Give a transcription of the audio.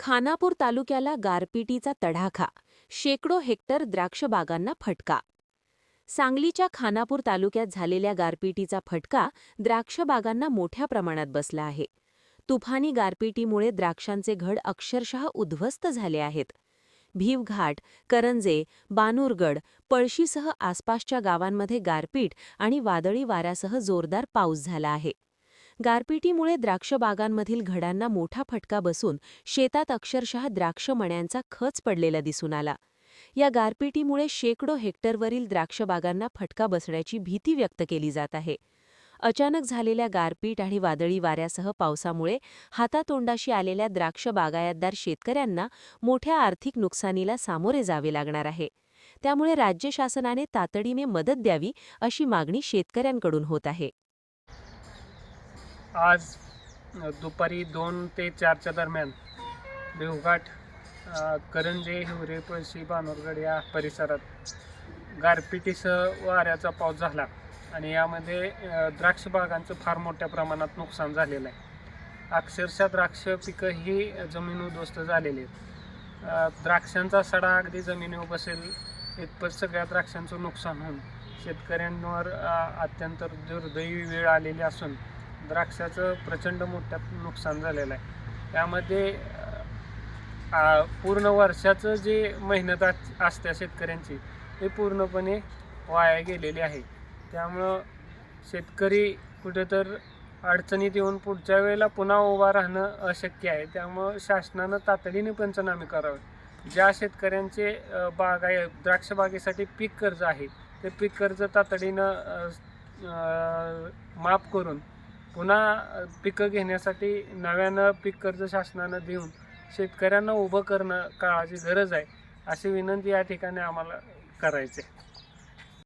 खानापूर तालुक्याला गारपिटीचा तडाखा, शेकडो हेक्टर द्राक्ष बागांना फटका. सांगलीच्या खानापूर तालुक्यात झालेल्या गारपिटीचा फटका द्राक्ष बागांना मोठ्या प्रमाणात बसला आहे. तुफानी गारपिटीमुळे द्राक्षांचे घड अक्षरशः उद्ध्वस्त झाले आहेत. भीवघाट, करंजे, बानूरगड, पळशीसह आसपासच्या गावांमध्ये गारपीट आणि वादळी वाऱ्यासह जोरदार पाऊस झाला आहे. गारपिटीमुळे द्राक्ष बागांमधील घडांना मोठा फटका बसून शेतात अक्षरशः द्राक्ष मण्यांचा खच पडलेला दिसून आला. या गारपिटीमुळे शेकडो हेक्टरवरील द्राक्ष बागांना फटका बसण्याची भीती व्यक्त केली जात आहे. अचानक झालेल्या गारपीट आणि वादळी वाऱ्यासह पावसामुळे हातातोंडाशी आलेल्या द्राक्ष बागायतदार शेतकऱ्यांना मोठ्या आर्थिक नुकसानीला सामोरे जावे लागणार आहे. त्यामुळे राज्य शासनाने तातडीने मदत द्यावी अशी मागणी शेतकऱ्यांकडून होत आहे. आज दुपारी 2 ते 4च्या दरम्यान देवघाट, करंजे, हिवरे, पळशी, बानूरगड या परिसरात गारपिटीसह वाऱ्याचा पाऊस झाला आणि यामध्ये द्राक्ष बागांचं फार मोठ्या प्रमाणात नुकसान झालेलं आहे. अक्षरशः द्राक्ष पिकं ही जमीन उद्ध्वस्त झालेली आहेत. द्राक्षांचा सडा अगदी जमिनीवर बसेल इतपत सगळ्या द्राक्षांचं नुकसान होऊन शेतकऱ्यांवर अत्यंत दुर्दैवी वेळ आलेली असून द्राक्षाचं प्रचंड मोठ्या नुकसान झालेलं आहे. त्यामध्ये पूर्ण वर्षाचं जे मेहनत असते शेतकऱ्यांची ते पूर्णपणे वाया गेलेली आहे. त्यामुळं शेतकरी कुठेतर अडचणीत येऊन पुढच्या वेळेला पुन्हा उभा राहणं अशक्य आहे. त्यामुळं शासनानं तातडीने पंचनामे करावे. ज्या शेतकऱ्यांचे द्राक्ष बागेसाठी पीक कर्ज आहे ते पीक कर्ज तातडीनं माफ करून पुन्हा पिकं घेण्यासाठी नव्यानं पीक कर्ज शासनानं देऊन शेतकऱ्यांना उभं करणं काळाची गरज आहे, अशी विनंती या ठिकाणी आम्हाला करायची आहे.